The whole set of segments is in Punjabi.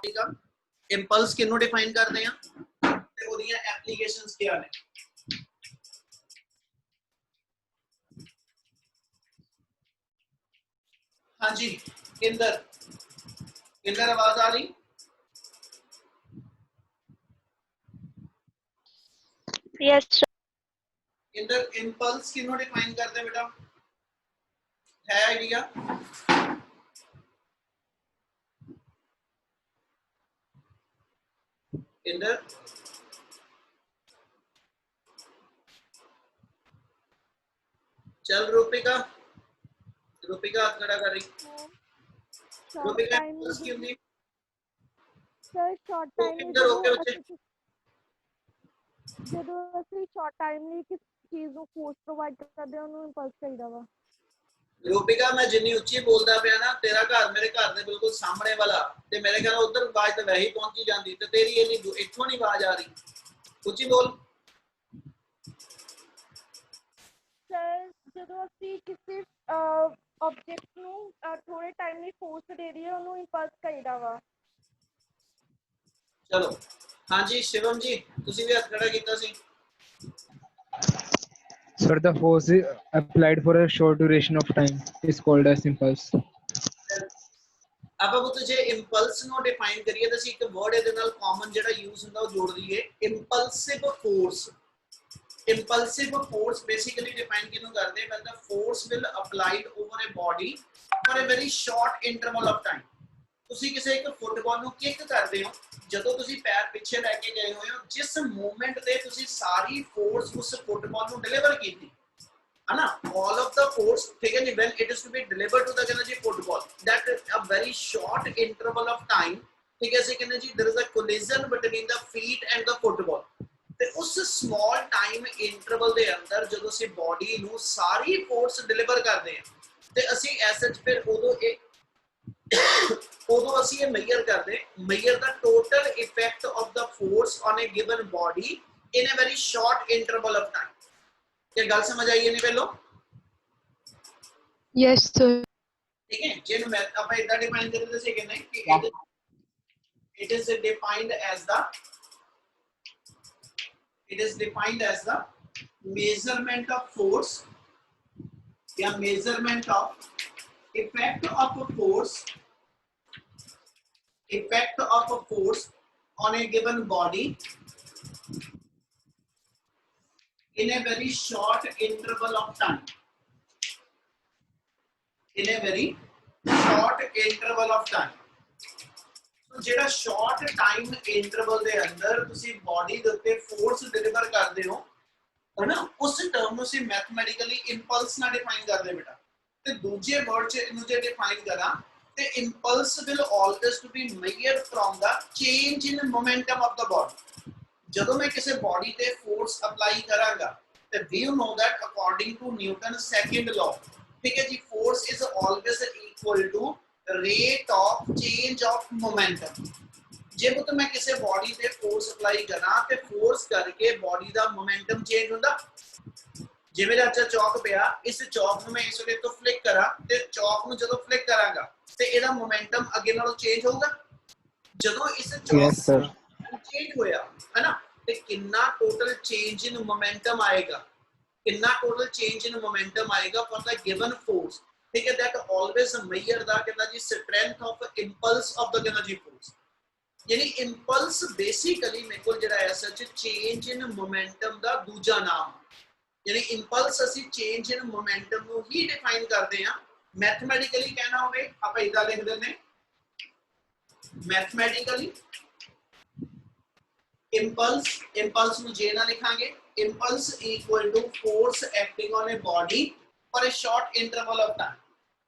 ठीक है इंपल्स किन्नू डिफाइन करते हैं ते ओदियां एप्लीकेशंस क्या ने हाँ जी इंदर इंदर आवाज आ रही यस इंदर इंपल्स किन्नू डिफाइन करते हैं बेटा है आइडिया इंदर चल रूपिका रूपिका हाथ खड़ा कर रही रूपिका इंपल्स की होंगी sir short time Inder okay बच्चे ਜਦੋਂ ਅਸੀਂ ਸ਼ਾਰਟ ਟਾਈਮ ਲਈ ਕਿਸ ਚੀਜ਼ ਨੂੰ ਫੋਰਸ ਪ੍ਰੋਵਾਈਡ ਕਰਦੇ ਹਾਂ ਉਹਨੂੰ ਇੰਪਲਸ ਚਾਹੀਦਾ ਵਾ रूपिका मैं जिन्नी उच्ची बोलता पिया ना तेरा घर मेरे घर दे बिल्कुल सामने वाला ते मेरे ख्याल उधर आवाज तो वैसे ही पहुंची जाती ते तेरी इन्नी इत्थों नहीं आवाज आ रही उच्ची बोल ਸਰ ਜਦੋਂ ਅਸੀਂ ਕਿਸੇ ਆਬਜੈਕਟ ਨੂੰ ਥੋੜੇ ਟਾਈਮ ਲਈ ਫੋਰਸ ਦੇ ਦਈਏ ਉਹਨੂੰ ਇੰਪਲਸ ਕਹੀਦਾ ਵਾ चलो हाँ जी शिवम जी तुसी भी हाथ खड़ा कीता सी Sir, the force is applied for a short duration of time is called as impulse. ਆਪਾਂ ਪੁੱਤ ਜੇ ਇੰਪਲਸ ਨੂੰ ਡਿਫਾਈਨ ਕਰੀਏ ਤਾਂ ਅਸੀਂ ਇੱਕ ਵਰਡ ਇਹਦੇ ਨਾਲ ਕਾਮਨ ਜਿਹੜਾ ਯੂਜ਼ ਹੁੰਦਾ ਉਹ ਜੋੜ ਦਈਏ impulsive force impulsive force basically define ਕਿਹਨੂੰ ਕਰਦੇ when the force will applied over a body for a very short interval of time ਤੁਸੀਂ ਕਿਸੇ ਇੱਕ ਫੁੱਟਬਾਲ ਨੂੰ ਕਿੱਕ ਕਰਦੇ ਹੋ ਜਦੋਂ ਤੁਸੀਂ ਪੈਰ ਪਿੱਛੇ ਲੈ ਕੇ ਗਏ ਹੋਏ ਹੋ ਜਿਸ ਮੂਵਮੈਂਟ ਤੇ ਤੁਸੀਂ ਸਾਰੀ ਫੋਰਸ ਉਸ ਫੁੱਟਬਾਲ ਨੂੰ ਡਿਲੀਵਰ ਕੀਤੀ है ना all of the force ठीक है जी when it is to be delivered to the energy football that a very short interval of time ठीक है जी कहने जी there is a collision between the feet and the football ਤੇ ਉਸ small time interval ਦੇ ਅੰਦਰ ਜਦੋਂ ਅਸੀਂ ਬੋਡੀ ਨੂੰ ਸਾਰੀ ਫੋਰਸ ਡਿਲੀਵਰ ਕਰਦੇ ਹਾਂ ਤੇ ਅਸੀਂ ਐਸਐਚ ਫਿਰ ਉਦੋਂ ਅਸੀਂ ਇਹ ਮੇਜਰ ਕਰਦੇ ਮੇਜਰ ਦਾ total effect of the force on a given body in a very short interval of time क्या गल समझ आई है नहीं पहलो यस सर ठीक है जिन मैं अब इधर डिफाइन कर देते हैं कि it is defined as the measurement of force या measurement of effect of a force on a given body in a very short interval of time so ਜਿਹੜਾ short time interval ਦੇ ਅੰਦਰ ਤੁਸੀਂ ਬੋਡੀ ਦੇ ਉੱਤੇ ਫੋਰਸ ਡਿਲੀਵਰ ਕਰਦੇ ਹੋ ਹੈਨਾ ਉਸ ਟਰਮ ਨੂੰ ਅਸੀਂ ਮੈਥਮੈਟਿਕਲੀ ਇੰਪਲਸ ਨਾਲ ਡਿਫਾਈਨ ਕਰਦੇ ਬੇਟਾ ਤੇ ਦੂਜੇ ਵਰਡ ਚ ਇਹਨੂੰ ਜੇ ਡਿਫਾਈਨ ਕਰਾਂ ਤੇ impulse will always to be measured from the change in momentum of the body ਜਦੋਂ ਮੈਂ ਕਿਸੇ ਬੋਡੀ ਤੇ ਫੋਰਸ ਅਪਲਾਈ ਕਰਾਂਗਾ ਤੇ ਵੀ you know that according to Newton second law ਠੀਕ ਹੈ ਜੀ force is always equal to rate of change of momentum ਜੇ ਪੁੱਤ ਮੈਂ ਕਿਸੇ ਬੋਡੀ ਤੇ ਫੋਰਸ ਅਪਲਾਈ ਕਰਾਂ ਤੇ ਫੋਰਸ ਕਰਕੇ ਬੋਡੀ ਦਾ ਮੋਮੈਂਟਮ ਚੇਂਜ ਹੁੰਦਾ ਜਿਵੇਂ ਦਾ ਚੌਕ ਪਿਆ ਇਸ ਚੌਕ ਨੂੰ ਮੈਂ ਇਸ ਵੇਲੇ ਤੋਂ ਫਲਿਕ ਕਰਾਂ ਤੇ ਚੌਕ ਨੂੰ ਜਦੋਂ ਫਲਿਕ ਕਰਾਂਗਾ ਤੇ ਇਹਦਾ ਮੋਮੈਂਟਮ ਅੱਗੇ ਨਾਲੋਂ ਚੇਂਜ ਹੋਊਗਾ ਜਦੋਂ ਇਸ ਚੌਕ ਚੇਂਜ ਹੋਇਆ ਹੈ ਨਾ ਤੇ ਕਿੰਨਾ ਟੋਟਲ ਚੇਂਜ ਇਨ ਮੋਮੈਂਟਮ ਆਏਗਾ ਕਿੰਨਾ ਟੋਟਲ ਚੇਂਜ ਇਨ ਮੋਮੈਂਟਮ ਆਏਗਾ ਫॉर द गिवन फोर्स ठीक है that always measure the कहना जी strength of impulse of the कहना जी force यानी impulse basically मेरे को जरा है सच change in momentum ਦਾ ਦੂਜਾ ਨਾਮ यानी impulse ਅਸੀਂ change in momentum ਨੂੰ ਹੀ define ਕਰਦੇ ਹਾਂ mathematically कहना होवे ਆਪਾਂ ਇਦਾਂ ਲਿਖ ਦਿੰਦੇ mathematically impulse ਨੂੰ j ਨਾਲ ਲਿਖਾਂਗੇ impulse equal to force acting on a body for a short interval of time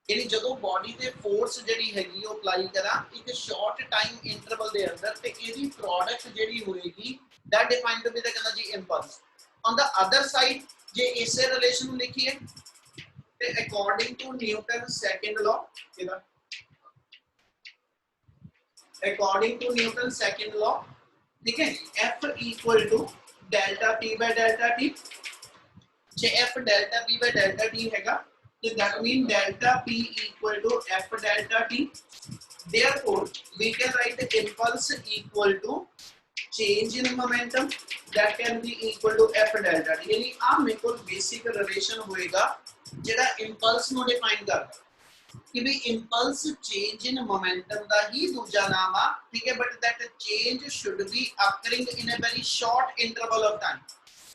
यानी ਜਦੋਂ ਬੋਡੀ ਤੇ ਫੋਰਸ ਜਿਹੜੀ ਹੈਗੀ ਉਹ ਅਪਲਾਈ ਕਰਾਂ ਇੱਕ ਸ਼ਾਰਟ ਟਾਈਮ ਇੰਟਰਵਲ ਦੇ ਅੰਦਰ ਤੇ ਇਹਦੀ ਪ੍ਰੋਡਕਟ ਜਿਹੜੀ ਹੋਏਗੀ that defined to be the ਕਹਿੰਦਾ ਜੀ impulse on the other side ਜੇ ਇਸੇ ਰਿਲੇਸ਼ਨ ਨੂੰ ਲਿਖੀਏ ਤੇ according to Newton second law ਇਹਦਾ according to Newton second law ठीक है F equal to delta T by delta T ਜੇ F delta P by delta T हैगा तो that mean delta P equal to F delta T therefore we can write the impulse equal to change in momentum that can be equal to f delta t। यानी आ मेरे को बेसिक रिलेशन होएगा जेड़ा इंपल्स नु डिफाइन करदा कि भी इंपल्स चेंज इन मोमेंटम दा ही दूजा नाम आ, ठीक है, but that change should be occurring in a very short interval of time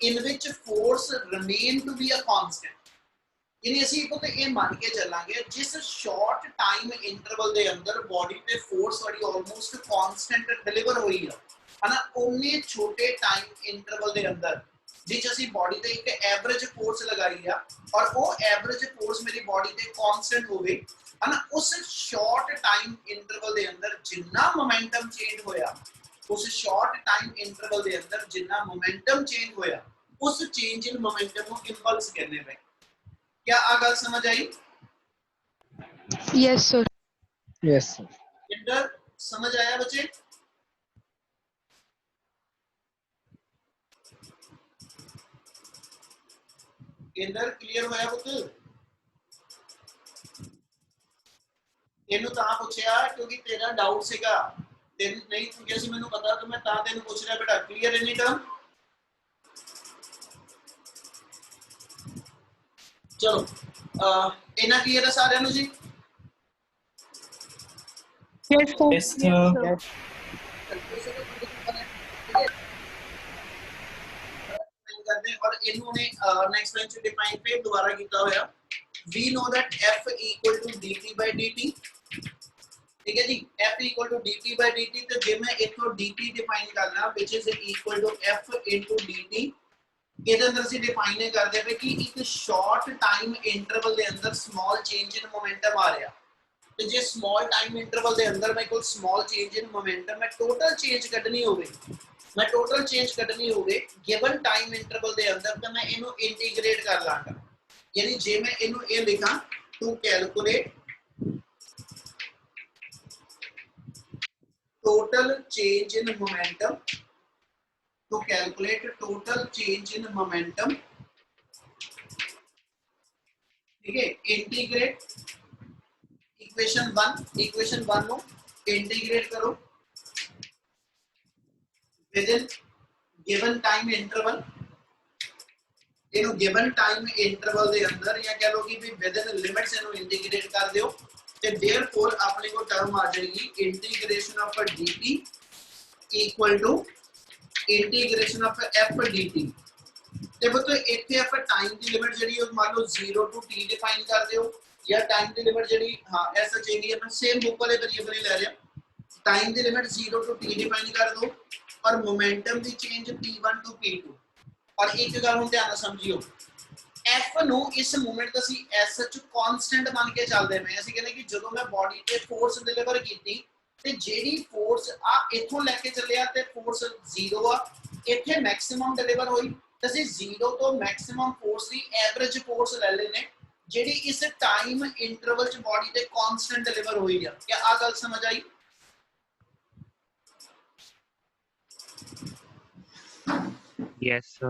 in which force remain to be a constant. यानी ਅਸੀਂ ਕੋ ਤੇ ਇਹ ਮੰਨ ਕੇ ਚੱਲਾਂਗੇ ਜਿਸ ਸ਼ਾਰਟ ਟਾਈਮ ਇੰਟਰਵਲ ਦੇ ਅੰਦਰ ਬੋਡੀ ਤੇ ਫੋਰਸ ਵਾਲੀ ਆਲਮੋਸਟ ਕਾਂਸਟੈਂਟ ਡਿਲੀਵਰ ਹੋਈ ਆ ਹਨਾ, ਉਹਨੇ ਛੋਟੇ ਟਾਈਮ ਇੰਟਰਵਲ ਦੇ ਅੰਦਰ जिस ਅਸੀਂ ਬੋਡੀ ਤੇ ਇੱਕ ਐਵਰੇਜ ਫੋਰਸ ਲਗਾਈ ਆ ਔਰ ਉਹ ਐਵਰੇਜ ਫੋਰਸ ਮੇਰੀ ਬੋਡੀ ਤੇ ਕਾਂਸਟੈਂਟ ਹੋਵੇ ਹਨਾ, ਉਸ ਸ਼ਾਰਟ ਟਾਈਮ ਇੰਟਰਵਲ ਦੇ ਅੰਦਰ ਜਿੰਨਾ ਮੋਮੈਂਟਮ ਚੇਂਜ ਹੋਇਆ, ਉਸ ਸ਼ਾਰਟ ਟਾਈਮ ਇੰਟਰਵਲ ਦੇ ਅੰਦਰ ਜਿੰਨਾ ਮੋਮੈਂਟਮ ਚੇਂਜ ਹੋਇਆ, ਉਸ ਚੇਂਜ ਇਨ ਮੋਮੈਂਟਮ ਨੂੰ ਇੰਪਲਸ ਕਹਿੰਦੇ ਨੇ। क्या आ गल समझ आई? Yes, sir. Yes, sir. Inter समझ आया बच्चे? इंटर क्लियर होया पुत? तेनू तां पूछया क्योंकि तेरा डाउट सीगा, तेन नहीं पूछया सी मैनू पता, तो मैं तां तेनू पूछ रहा बेटा, क्लियर एनी टर्म? चलो इना क्लियर है सारे नु जी? Yes, sir. Yes, sir. Yes. और इन्होंने नेक्स्ट लाइन से डिफाइन पे दोबारा किया होया, we know that f equal to dt by dt, ठीक है जी, f equal to dt by dt, तो जे मैं इथों dt डिफाइन करना which is equal to f into dt, ਇਹਦੇ ਅੰਦਰ ਅਸੀਂ ਡਿਫਾਈਨ ਕਰਦੇ ਪਏ ਕਿ ਇੱਕ ਸ਼ਾਰਟ ਟਾਈਮ ਇੰਟਰਵਲ ਦੇ ਅੰਦਰ ਸਮਾਲ ਚੇਂਜ ਇਨ ਮੋਮੈਂਟਮ ਆ ਰਿਹਾ, ਤੇ ਜੇ ਸਮਾਲ ਟਾਈਮ ਇੰਟਰਵਲ ਦੇ ਅੰਦਰ ਮੇਰੇ ਕੋਲ ਸਮਾਲ ਚੇਂਜ ਇਨ ਮੋਮੈਂਟਮ ਮੈਂ ਟੋਟਲ ਚੇਂਜ ਕੱਢਣੀ ਹੋਵੇ, मैं टोटल चेंज करनी होवे गिवन टाइम इंटरवल दे अंदर, तो मैं इनु इंटीग्रेट कर लांगा। यानी जे मैं इनु ए लिखा to calculate total change in momentum, to calculate total change in momentum, ठीक है, इंटीग्रेट इक्वेशन 1 नो इंटीग्रेट करो within given time interval, इनु given time interval ਦੇ ਅੰਦਰ ਜਾਂ ਕਹ ਲੋ ਕਿ ਵੀ within limits ਇਹਨੂੰ ਇੰਟੀਗ੍ਰੇਟ ਕਰ ਦਿਓ, ਤੇ therefore ਆਪਣੇ ਕੋਲ ਟਰਮ ਆ ਜਾਏਗੀ integration of dt equal to integration of f dt। ਤੇ ਬਤੋ ਇੱਥੇ ਆਪਾਂ ਟਾਈਮ ਦੀ ਲਿਮਿਟ ਜਿਹੜੀ ਉਹ ਮੰਨ ਲਓ 0 to t ਡਿਫਾਈਨ ਕਰ ਦਿਓ, ਜਾਂ ਟਾਈਮ ਦੀ ਲਿਮਿਟ ਜਿਹੜੀ ਹਾਂ ਐਸਾ ਚਾਹੀਦੀ ਹੈ, ਮੈਂ ਸੇਮ ਬੁੱਕ ਵਾਲੇ ਵੇਰੀਏਬਲ ਹੀ ਲੈ ਰਿਹਾ, टाइम की लिमिट 0 to t डिफाइन कर दो और मोमेंटम की चेंज p1 to p2। और एक गल हुण ध्यान समझियो, f नु इस मोमेंट ਅਸੀਂ s ਚ कांस्टेंट मान के चलदे मैं, ਅਸੀਂ ਕਹਿੰਦੇ कि ਜਦੋਂ मैं बॉडी ਤੇ फोर्स डिलीवर ਕੀਤੀ ਤੇ ਜਿਹੜੀ फोर्स आ इथों लेके ਚੱਲਿਆ ਤੇ फोर्स 0 ਆ, ਇੱਥੇ मैक्सिमम डिलीवर ਹੋਈ ਤੇ ਅਸੀਂ 0 ਤੋਂ मैक्सिमम फोर्स ਦੀ एवरेज फोर्स ਲੈ ਲੈਨੇ ਜਿਹੜੀ ਇਸ टाइम इंटरवल ਚ बॉडी ਤੇ कांस्टेंट डिलीवर ਹੋਈ ਆ। क्या आ गल समझ आई? Yes, sir.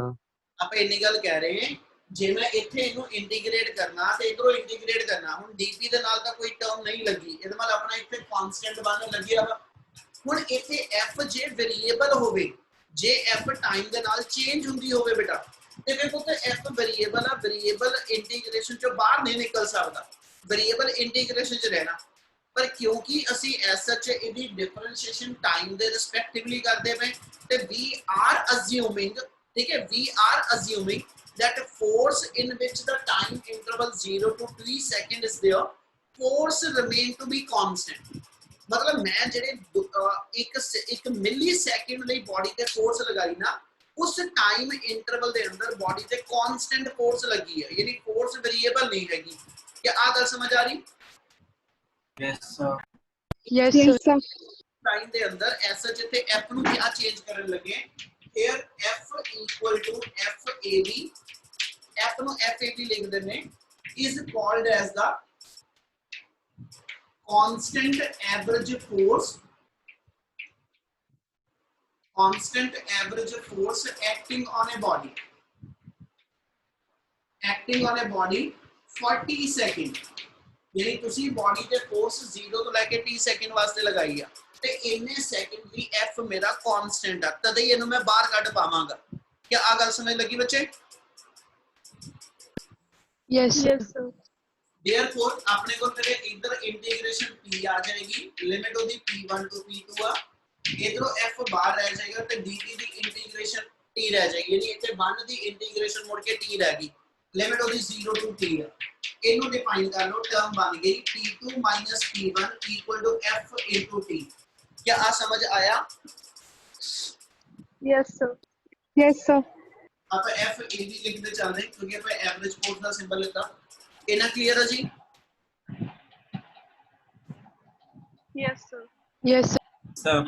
ਆਪਾਂ ਇੰਨੀ ਗੱਲ ਕਹਿ ਰਹੇ ਹਾਂ, ਜੇ ਮੈਂ ਇੱਥੇ ਇਹਨੂੰ ਇੰਟੀਗ੍ਰੇਟ ਕਰਨਾ ਤੇ ਇਧਰੋਂ ਇੰਟੀਗ੍ਰੇਟ ਕਰਨਾ, ਹੁਣ dt ਦੇ ਨਾਲ ਤਾਂ ਕੋਈ ਟਰਮ ਨਹੀਂ ਲੱਗੀ, ਇਹਦੇ ਨਾਲ ਆਪਣਾ ਇੱਥੇ ਕਾਂਸਟੈਂਟ ਬਣ ਲੱਗਿਆ ਵਾ। ਹੁਣ ਇੱਥੇ f ਜੇ ਵੇਰੀਏਬਲ ਹੋਵੇ, ਜੇ f ਟਾਈਮ ਦੇ ਨਾਲ ਚੇਂਜ ਹੁੰਦੀ ਹੋਵੇ ਬੇਟਾ, ਤੇ ਫਿਰ ਪੁੱਤ f ਵੇਰੀਏਬਲ ਆ, ਵੇਰੀਏਬਲ ਇੰਟੀਗ੍ਰੇਸ਼ਨ ਚੋਂ ਬਾਹਰ ਨਹੀਂ ਨਿਕਲ ਸਕਦਾ, ਵੇਰੀਏਬਲ ਇੰਟੀਗ੍ਰੇਸ਼ਨ ਚ ਰਹਿਣਾ। पर क्योंकि ਅਸੀਂ as such ਇਹਦੀ डिफरेंशिएशन टाइम ਦੇ ਰਿਸਪੈਕਟਿਵਲੀ ਕਰਦੇ ਪਏ, ਤੇ we are assuming, ठीक है, we are assuming that force in which the time interval 0 to 3 second is there, force remain to be constant। मतलब मैं ਜਿਹੜੇ ਇੱਕ ਮਿਲੀ ਸੈਕਿੰਡ ਲਈ ਬੋਡੀ ਤੇ ਫੋਰਸ ਲਗਾਈ ਨਾ, ਉਸ ਟਾਈਮ ਇੰਟਰਵਲ ਦੇ ਅੰਦਰ ਬੋਡੀ ਤੇ ਕਾਂਸਟੈਂਟ ਫੋਰਸ ਲੱਗੀ ਹੈ, ਯਾਨੀ ਫੋਰਸ ਵੇਰੀਏਬਲ ਨਹੀਂ ਹੈਗੀ। ਕੀ ਆ ਗੱਲ ਸਮਝ ਆ ਰਹੀ? Yes, sir. Yes, sir. Time ਦੇ ਅੰਦਰ ਐਸ ਜਿੱਥੇ f ਨੂੰ ਕਿਆ ਚੇਂਜ ਕਰਨ ਲੱਗੇ, here f equal to fab, f ਨੂੰ fab ਲਿਖ ਦਿੰਨੇ, is called as the constant average force, constant average force acting on a body, acting on a body 40 second, यानी तुसी बॉडी ते फोर्स 0 तो लेके t सेकंड वास्ते लगाई आ ते इन्ने सेकंड दी f मेरा कांस्टेंट आ तदे इनु मैं बाहर कढ पावांगा। क्या आ गल समझ लगी बच्चे? Yes, sir. yes sir therefore अपने को तेरे इधर इंटीग्रेशन p आ जाएगी, लिमिट ओदी p1 to p2 uh, इधरों f बाहर रह जाएगा ते dt दी इंटीग्रेशन t रह जाएगी, यानी इथे 1 दी इंटीग्रेशन मुड़ के t रह गई, लिमिट ओदी 0 टू t आ। इनु डिफाइन कर लो, टर्म बन गई p2 p1 equal to f t। क्या आ समझ आया? yes sir Yes, sir. आप f a भी लिखते चल रहे क्योंकि आप एवरेज फोर्स का सिंबल लिखा। इना क्लियर है जी? yes sir Yes, sir. sir,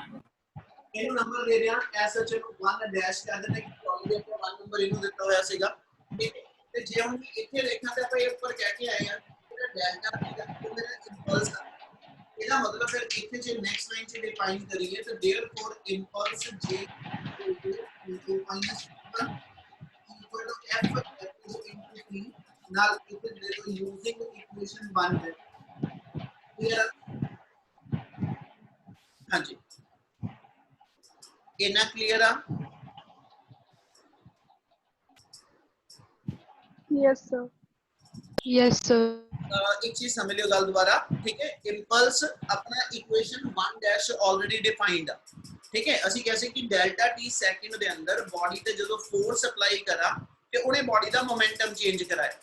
ਇਹਨੂੰ ਨੰਬਰ ਦੇ ਰਿਹਾ ਐਸ ਐਚ ਨੂੰ 1 ਡੈਸ਼ ਕਰ ਦਿੰਦੇ ਕਿ ਪ੍ਰੋਬਲਮ ਤੇ 1 ਨੰਬਰ ਇਹਨੂੰ ਦਿੱਤਾ ਹੋਇਆ ਸੀਗਾ, ਠੀਕ ਹੈ। ਤੇ ਜੇ ਹੁਣ ਇੱਥੇ ਦੇਖਾਂ ਤੇ ਆਪਾਂ ਇਹ ਉੱਪਰ ਕਹਿ ਕੇ ਆਏ ਆ ਜਿਹੜਾ ਡੈਲਟਾ ਪੀ ਦਾ ਉਹ ਮੇਰਾ ਇੰਪਲਸ ਆ, ਇਹਦਾ ਮਤਲਬ ਫਿਰ ਇੱਥੇ ਜੇ ਨੈਕਸਟ ਲਾਈਨ 'ਚ ਡਿਫਾਈਨ ਕਰੀਏ ਤਾਂ therefore impulse j * 1 equal to f into t ਨਾਲ ਇੱਥੇ ਦੇ ਦੋ ਯੂਜ਼ਿੰਗ ਇਕੁਏਸ਼ਨ 1 ਦੇ ਕਲੀਅਰ? ਹਾਂਜੀ इना क्लियर आ? yes sir Yes, sir. एक चीज समझ लियो गल दोबारा, ठीक है। इंपल्स अपना इक्वेशन 1 डैश ऑलरेडी डिफाइंड आ, ठीक है। ਅਸੀਂ कैसे कि डेल्टा t सेकंड ਦੇ ਅੰਦਰ ਬੋਡੀ ਤੇ ਜਦੋਂ ਫੋਰਸ ਅਪਲਾਈ ਕਰਾ ਤੇ ਉਹਨੇ ਬੋਡੀ ਦਾ ਮੋਮੈਂਟਮ ਚੇਂਜ ਕਰਾਇਆ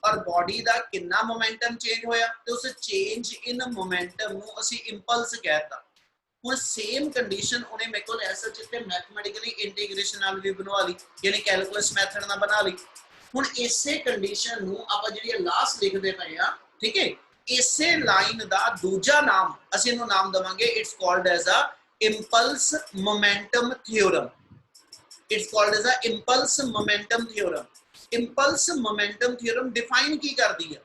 ਔਰ ਬੋਡੀ ਦਾ ਕਿੰਨਾ ਮੋਮੈਂਟਮ ਚੇਂਜ ਹੋਇਆ ਤੇ ਉਸ ਚੇਂਜ ਇਨ ਮੋਮੈਂਟਮ ਨੂੰ ਅਸੀਂ ਇੰਪਲਸ ਕਹਿਤਾ। ਹੁਣ ਸੇਮ ਕੰਡੀਸ਼ਨ ਉਹਨੇ ਮੇਰੇ ਕੋਲ ਐਸਾ ਜਿੱਤੇ ਮੈਥਮੈਟਿਕਲੀ ਇੰਟੀਗ੍ਰੇਸ਼ਨ ਨਾਲ ਵੀ ਬਣਵਾ ਲਈ, ਯਾਨੀ ਕੈਲਕੂਲਸ ਮੈਥਡ ਨਾਲ ਬਣਾ ਲਈ। ਹੁਣ ਇਸੇ ਕੰਡੀਸ਼ਨ ਨੂੰ ਆਪਾਂ ਜਿਹੜੀ ਲਾਸਟ ਲਿਖਦੇ ਪਏ ਆ, ਠੀਕ ਹੈ, ਇਸੇ ਲਾਈਨ ਦਾ ਦੂਜਾ ਨਾਮ ਅਸੀਂ ਇਹਨੂੰ ਨਾਮ ਦਵਾਂਗੇ, it's called as a impulse momentum theorem. It's called as a impulse momentum theorem. Impulse momentum theorem define ਕੀ ਕਰਦੀ ਹੈ?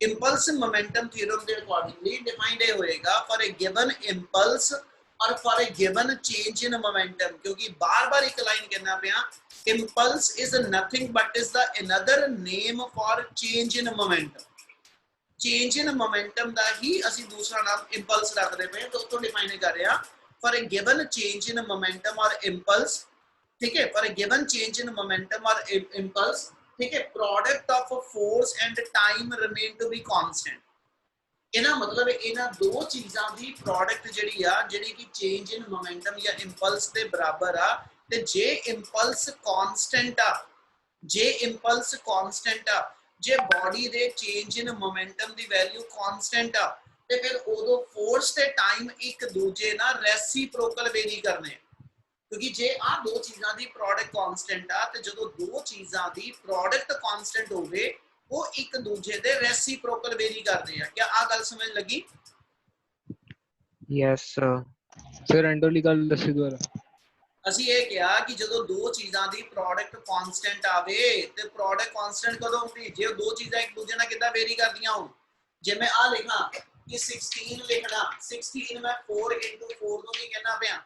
ਇੰਪਲਸ ਮੋਮੈਂਟਮ ਥਿਓਰਮ ਦੇ ਅਕੋਰਡਿੰਗਲੀ ਡਿਫਾਈਨਡ ਇਹ ਹੋਏਗਾ ਫॉर ਅ ਗਿਵਨ ਇੰਪਲਸ और for a given change in momentum, क्योंकि बार-बार एक लाइन कहना पिया, impulse is nothing but is the another name for change in momentum। change in momentum ਦਾ ਹੀ ਅਸੀਂ ਦੂਸਰਾ ਨਾਮ impulse ਰੱਖਦੇ ਪਏ ਤਾਂ ਉਤੋਂ ਡਿਫਾਈਨ ਕਰ ਰਿਹਾ for a given change in momentum or impulse, ठीक है, for a given change in momentum or impulse, ठीक है, product of force and time remain to be constant। ਇਹਦਾ ਮਤਲਬ ਇਹਨਾਂ ਦੋ ਚੀਜ਼ਾਂ ਦੀ ਪ੍ਰੋਡਕਟ ਜਿਹੜੀ ਆ, ਜਿਹੜੀ ਕਿ ਚੇਂਜ ਇਨ ਮੋਮੈਂਟਮ ਜਾਂ ਇੰਪਲਸ ਦੇ ਬਰਾਬਰ ਆ, ਤੇ ਜੇ ਇੰਪਲਸ ਕਾਂਸਟੈਂਟ ਆ, ਜੇ ਇੰਪਲਸ ਕਾਂਸਟੈਂਟ ਆ, ਜੇ ਬਾਡੀ ਦੇ change in momentum the value constant ਆ, ਤੇ ਫਿਰ ਉਦੋਂ ਫੋਰਸ ਤੇ ਟਾਈਮ ਇੱਕ ਦੂਜੇ ਨਾਲ ਰੈਸੀਪ੍ਰੋਕਲ ਵੇਰੀ ਕਰਨੇ। ਕਿਉਂਕਿ ਜੇ ਆ ਦੋ ਚੀਜ਼ਾਂ ਦੀ ਪ੍ਰੋਡਕਟ ਕਾਂਸਟੈਂਟ ਆ ਤੇ ਜਦੋਂ ਦੋ ਚੀਜ਼ਾਂ ਦੀ ਪ੍ਰੋਡਕਟ ਕਾਂਸਟੈਂਟ ਹੋਵੇ वो एक दूजे दे रेसिप्रोकल वेरी करते हैं। क्या आ गल समझ लगी? yes sir, सर एंडोली गल दसी दोबारा। ਅਸੀਂ ਇਹ ਕਿਹਾ ਕਿ ਜਦੋਂ ਦੋ ਚੀਜ਼ਾਂ ਦੀ ਪ੍ਰੋਡਕਟ ਕਾਂਸਟੈਂਟ ਆਵੇ ਤੇ ਪ੍ਰੋਡਕਟ ਕਾਂਸਟੈਂਟ ਕਦੋਂ ਹੁੰਦੀ? ਜੇ ਦੋ ਚੀਜ਼ਾਂ ਇੱਕ ਦੂਜੇ ਨਾਲ ਕਿੱਦਾਂ ਵੇਰੀ ਕਰਦੀਆਂ ਹੋਣ। ਜੇ ਮੈਂ ਆ ਲਿਖਾਂ ਕਿ 16 ਲਿਖਣਾ, 16 ਮੈਂ 4 into 4 ਨੂੰ ਵੀ ਕਹਿਣਾ ਪਿਆ,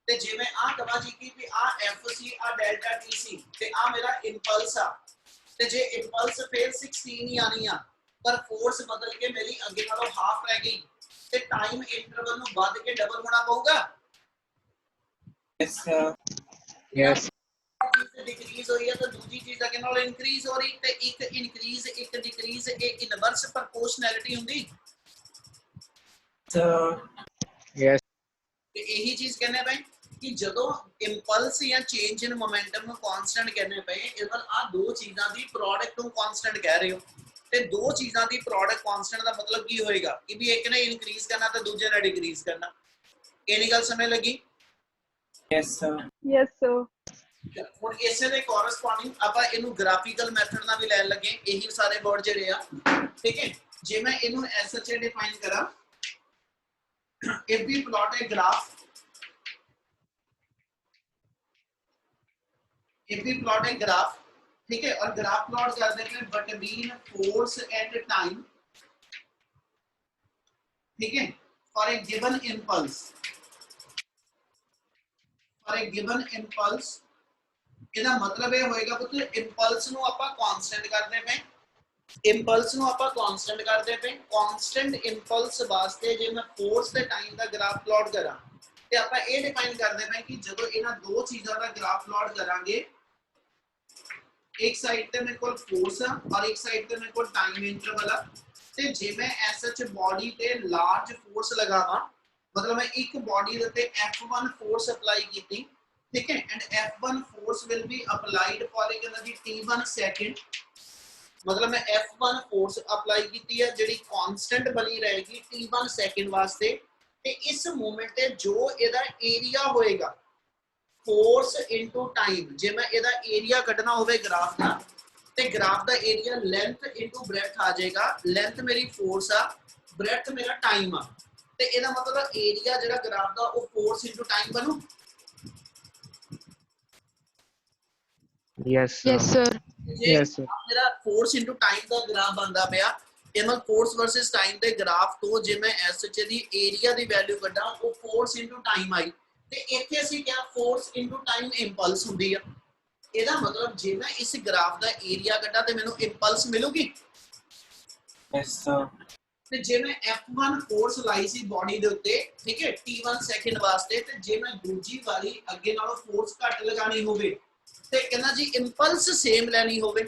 ਤੇ ਜੇ ਮੈਂ ਆ ਕਹਾਂ ਜੀ ਕਿ ਆ f ਸੀ, ਆ ਡੈਲਟਾ t ਸੀ, ਤੇ ਆ ਮੇਰਾ ਇੰਪਲਸ ਆ, ਤੇ ਜੇ ਇੰਪਲਸ ਫਿਰ 16 ਹੀ ਆਣੀ ਆ ਪਰ ਫੋਰਸ ਬਦਲ ਕੇ ਮੇਰੀ ਅੱਗੇ ਨਾਲੋਂ ਹਾਫ ਰਹਿ ਗਈ ਤੇ ਟਾਈਮ ਇੰਟਰਵਲ ਨੂੰ ਵੱਧ ਕੇ ਡਬਲ ਹੋਣਾ ਪਊਗਾ। yes sir, यस डिक्रीज हो रही है तो दूसरी चीज अगे नाल इंक्रीज हो रही, ते एक इंक्रीज एक डिक्रीज एक इनवर्स प्रोपोर्शनैलिटी हुंदी। sir, यस ਤੇ ਇਹੀ ਚੀਜ਼ ਕਹਿੰਦੇ ਪਏ ਕਿ ਜਦੋਂ ਇੰਪਲਸ ਜਾਂ ਚੇਂਜ ਇਨ ਮੋਮੈਂਟਮ ਨੂੰ ਕਾਂਸਟੈਂਟ ਕਹਿੰਦੇ ਪਏ, ਇਸ ਵਾਰ ਆ ਦੋ ਚੀਜ਼ਾਂ ਦੀ ਪ੍ਰੋਡਕਟ ਨੂੰ ਕਾਂਸਟੈਂਟ ਕਹਿ ਰਹੇ ਹੋ, ਤੇ ਦੋ ਚੀਜ਼ਾਂ ਦੀ ਪ੍ਰੋਡਕਟ ਕਾਂਸਟੈਂਟ ਦਾ ਮਤਲਬ ਕੀ ਹੋਏਗਾ ਕਿ ਵੀ ਇੱਕ ਨੇ ਇਨਕਰੀਜ਼ ਕਰਨਾ ਤੇ ਦੂਜੇ ਨੇ ਡਿਕਰੀਜ਼ ਕਰਨਾ। ਇਹਨੀ ਗੱਲ ਸਮਝ ਲੱਗੀ? yes sir, yes sir ਹੁਣ ਇਸੇ ਦੇ ਕੋਰਸਪੋਂਡਿੰਗ ਆਪਾਂ ਇਹਨੂੰ ਗ੍ਰਾਫਿਕਲ ਮੈਥਡ ਨਾਲ ਵੀ ਲੈਣ ਲੱਗੇ, ਇਹੀ ਸਾਰੇ ਵਰਡ ਜਿਹੜੇ ਆ, ਠੀਕ ਹੈ। ਜੇ ਮੈਂ ਇਹਨੂੰ ਐਸ ਐਚ ਡਿਫਾਈਨ ਕਰਾਂ, if we plot a graph, if we plot a graph, ठीक है, और ग्राफ प्लॉट कर देते हैं between force and time, ठीक है, for a given impulse, for a given impulse, ਇਹਦਾ ਮਤਲਬ ਇਹ ਹੋਏਗਾ ਪੁੱਤ ਇੰਪਲਸ ਨੂੰ ਆਪਾਂ ਕਾਂਸਟੈਂਟ ਕਰਦੇ ਪਏ, ਇੰਪਲਸ ਨੂੰ ਆਪਾਂ ਕਾਂਸਟੈਂਟ ਕਰਦੇ ਪਏ ਕਾਂਸਟੈਂਟ ਇੰਪਲਸ ਵਾਸਤੇ ਜੇ ਮੈਂ ਫੋਰਸ ਤੇ ਟਾਈਮ ਦਾ ਗ੍ਰਾਫ ਪਲਾਟ ਕਰਾਂ ਤੇ ਆਪਾਂ ਇਹ ਡਿਫਾਈਨ ਕਰਦੇ ਪਏ ਕਿ ਜਦੋਂ ਇਹਨਾਂ ਦੋ ਚੀਜ਼ਾਂ ਦਾ ਗ੍ਰਾਫ ਪਲਾਟ ਕਰਾਂਗੇ एक साइड ਤੇ ਮੇਰੇ ਕੋਲ ਫੋਰਸ ਆ ਔਰ ਇੱਕ ਸਾਈਡ ਤੇ ਮੇਰੇ ਕੋਲ ਟਾਈਮ ਇੰਟਰਵਲ ਆ ਤੇ ਜੇ ਮੈਂ ਐਸ ਸੱਚ ਬਾਡੀ ਤੇ ਲਾਰਜ ਫੋਰਸ ਲਗਾਵਾਂ मतलब मैं एक बॉडी ਦੇ ਉੱਤੇ F1 फोर्स अप्लाई ਕੀਤੀ ठीक है and F1 force will be applied for एक energy T1 सेकंड मतलब मैं F1 फोर्स अप्लाई ਕੀਤੀ ਹੈ ਜਿਹੜੀ ਕਾਂਸਟੈਂਟ ਬਣੀ ਰਹੇਗੀ T1 सेकंड ਵਾਸਤੇ ਤੇ ਇਸ ਮੂਵਮੈਂਟ ਤੇ ਜੋ ਇਹਦਾ ਏਰੀਆ ਹੋਏਗਾ फोर्स इनटू टाइम जे मैं ਇਹਦਾ ਏਰੀਆ ਕੱਢਣਾ ਹੋਵੇ ਗ੍ਰਾਫ ਦਾ ਤੇ ਗ੍ਰਾਫ ਦਾ ਏਰੀਆ ਲੈਂਥ ਇਨਟੂ ਬ੍ਰੈਡਥ ਆ ਜਾਏਗਾ ਲੈਂਥ ਮੇਰੀ ਫੋਰਸ ਆ ਬ੍ਰੈਡਥ ਮੇਰਾ ਟਾਈਮ ਆ ਤੇ ਇਹਦਾ ਮਤਲਬ ਏਰੀਆ ਜਿਹੜਾ ਗ੍ਰਾਫ ਦਾ ਉਹ ਫੋਰਸ ਇਨਟੂ ਟਾਈਮ ਬਣੂ Yes, sir. Yes, sir. Yes, sir. ਮੇਰਾ ਫੋਰਸ ਇਨਟੂ ਟਾਈਮ ਦਾ ਗ੍ਰਾਫ ਬਣਦਾ ਪਿਆ ਇਹ ਮੈਂ ਫੋਰਸ ਵਰਸਸ ਟਾਈਮ ਦੇ ਗ੍ਰਾਫ ਤੋਂ ਜੇ ਮੈਂ ਐਸ ਚ ਦੀ ਏਰੀਆ ਦੀ ਵੈਲਿਊ ਕੱਢਾਂ ਉਹ ਫੋਰਸ ਇਨਟੂ ਟਾਈਮ ਆਈ ਤੇ ਇੱਥੇ ਅਸੀਂ ਕਿਹਾ ਫੋਰਸ ਇਨਟੂ ਟਾਈਮ ਇੰਪਲਸ ਹੁੰਦੀ ਆ ਇਹਦਾ ਮਤਲਬ ਜੇ ਮੈਂ ਇਸ ਗ੍ਰਾਫ ਦਾ ਏਰੀਆ ਕੱਢਾਂ ਤੇ ਮੈਨੂੰ ਇੰਪਲਸ ਮਿਲੂਗੀ Yes, sir. ਤੇ ਜੇ ਮੈਂ F1 ਫੋਰਸ ਲਾਈ ਸੀ ਬਾਡੀ ਦੇ ਉੱਤੇ ਠੀਕ ਹੈ T1 ਸੈਕਿੰਡ ਵਾਸਤੇ ਤੇ ਜੇ ਮੈਂ ਦੂਜੀ ਵਾਰੀ ਅੱਗੇ ਨਾਲੋਂ ਫੋਰਸ ਘੱਟ ਲਗਾਣੀ ਹੋਵੇ ਤੇ ਕਹਿੰਦਾ ਜੀ ਇੰਪਲਸ ਸੇਮ ਲੈਣੀ ਹੋਵੇ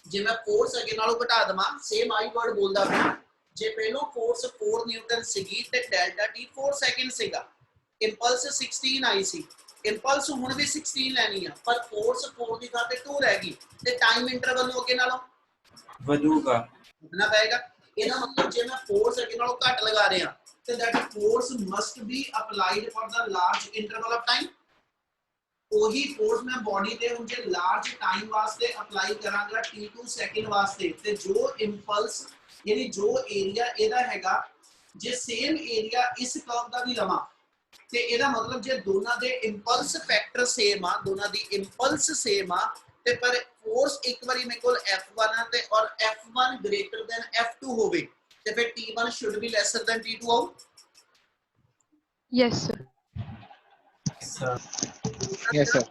ਜੇ ਮੈਂ ਫੋਰਸ ਅੱਗੇ ਨਾਲੋਂ ਘਟਾ ਦਵਾਂ ਸੇਮ ਆਈ ਵਰਡ ਬੋਲਦਾ ਪਿਆ ਜੇ ਪਹਿਲੋਂ ਫੋਰਸ 4 ਨਿਊਟਨ ਸੀਗੀ ਤੇ ਡੈਲਟਾ T 4 ਸੈਕਿੰਡ ਸੀਗਾ ਇੰਪਲਸ 16 आई सी ਇੰਪਲਸ ਹੁਣ ਵੀ 16 ਲੈਣੀ ਆ ਪਰ ਫੋਰਸ 4 ਦੀ ਥਾਂ ਤੇ 2 ਰਹਿ ਗਈ ਤੇ ਟਾਈਮ ਇੰਟਰਵਲ ਨੂੰ ਅੱਗੇ ਨਾਲੋਂ ਵਧੂਗਾ ਵਧਣਾ ਪਏਗਾ ਇਹਦਾ ਮਤਲਬ ਜੇ ਮੈਂ ਫੋਰਸ ਅੱਗੇ ਨਾਲੋਂ ਘੱਟ ਲਗਾ ਰਿਹਾ ਤੇ that force must be applied for the large interval of time ਉਹੀ ਫੋਰਸ ਮੈਂ ਬਾਡੀ ਤੇ ਹੁਣ ਜੇ ਲਾਰਜ ਟਾਈਮ ਵਾਸਤੇ ਅਪਲਾਈ ਕਰਾਂਗਾ T2 ਸੈਕਿੰਡ ਵਾਸਤੇ ਤੇ ਜੋ ਇੰਪਲਸ ਯਾਨੀ ਜੋ ਏਰੀਆ ਇਹਦਾ ਹੈਗਾ ਜੇ ਸੇਮ ਏਰੀਆ ਇਸ ਕਰਵ ਦਾ ਵੀ ਲਵਾਂ ਤੇ ਇਹਦਾ ਮਤਲਬ ਜੇ ਦੋਨਾਂ ਦੇ ਇੰਪਲਸ ਫੈਕਟਰ ਸੇਮ ਆ ਦੋਨਾਂ ਦੀ ਇੰਪਲਸ ਸੇਮ ਆ ਤੇ ਪਰ ਫੋਰਸ ਇੱਕ ਵਾਰੀ ਮੇਰੇ ਕੋਲ F1 ਆ ਤੇ ਔਰ F1 ਗ੍ਰੇਟਰ ਦੈਨ F2 ਹੋਵੇ ਤੇ ਫਿਰ T1 should be lesser than T2 ਆਉ Yes, sir. Yes, sir. Yes, sir.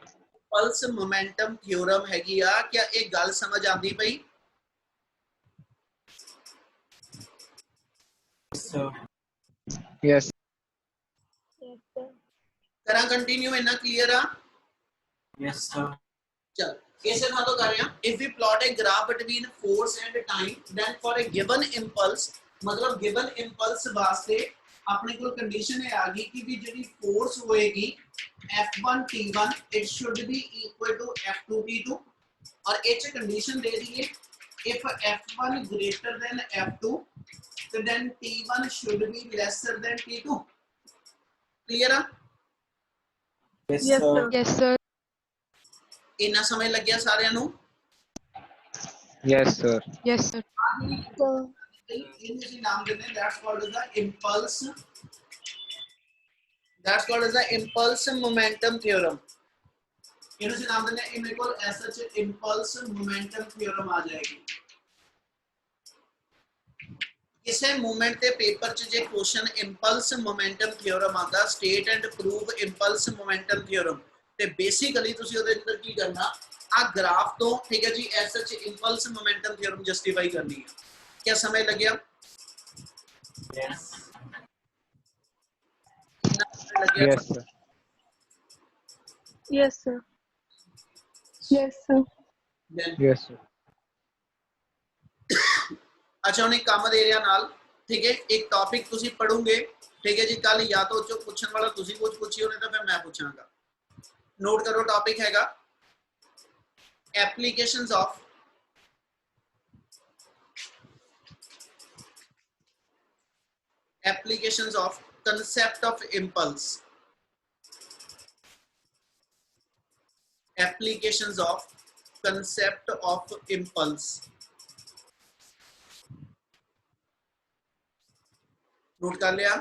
Plus momentum theorem ਹੈਗੀ ਆ ਕਿ ਇਹ ਗੱਲ ਸਮਝ ਆਂਦੀ ਪਈ Yes, sir. Yes. Yes, sir. ਕਰਾਂ ਕੰਟੀਨਿਊ ਇੰਨਾ ਕਲੀਅਰ ਆ Yes, sir. ਚਲ ਇਸੇ ਨਾਲ ਤੋਂ ਕਰ ਰਹੇ ਹਾਂ if we plot a graph between force and time then for a given impulse मतलब given impulse ਵਾਸਤੇ ਆਪਣੇ ਕੋਲ ਕੰਡੀਸ਼ਨ ਇਹ ਆ ਗਈ ਕਿ ਵੀ ਜਿਹੜੀ ਫੋਰਸ ਹੋਏਗੀ F1 T1 it should be equal to F2 T2 और ਇਹ ਚ ਕੰਡੀਸ਼ਨ ਦੇ ਦਈਏ if F1 greater than F2 then T1 should be lesser than T2 clear ਆ Yes, Yes, sir. sir. Yes, sir. ਇੰਨਾ ਸਮਝ ਲੱਗਿਆ ਸਾਰਿਆਂ ਨੂੰ Yes, sir. Yes, sir. in this naam dene that's called as the impulse that's called as the impulse momentum theorem ਇਹਨੂੰ ਅਸੀਂ ਨਾਮ ਦਿੰਦੇ ਇਹ ਮੇਰੇ ਕੋਲ as such impulse momentum theorem ਆ ਜਾਏਗੀ ਕਿਸੇ ਮੂਵਮੈਂਟ ਤੇ ਪੇਪਰ 'ਚ ਜੇ ਕੁਐਸਚਨ ਇੰਪਲਸ ਮੋਮੈਂਟਮ ਥਿਓਰਮ ਆਂਦਾ state and prove impulse momentum theorem ਤੇ ਬੇਸਿਕਲੀ ਤੁਸੀਂ ਉਹਦੇ ਅੰਦਰ ਕੀ ਕਰਨਾ ਆ ਗ੍ਰਾਫ ਤੋਂ ਠੀਕ ਹੈ ਜੀ ਐਸ ਸੱਚ ਇੰਪਲਸ ਮੋਮੈਂਟਮ ਥਿਓਰਮ ਜਸਟੀਫਾਈ ਕਰਨੀ ਹੈ क्या समय लग गया Yes. Yes, sir. Yes, sir. Yes, sir. Then, Yes, sir. अच्छा उन्हें काम दे रहा नाल ठीक है एक टॉपिक तुसी पढ़ोगे ठीक है जी कल या तो जो पूछने वाला तुसी कुछ पूछियो नहीं तो फिर मैं पूछांगा नोट करो टॉपिक हैगा applications of applications of concept of impulse applications of concept of impulse note कर लिया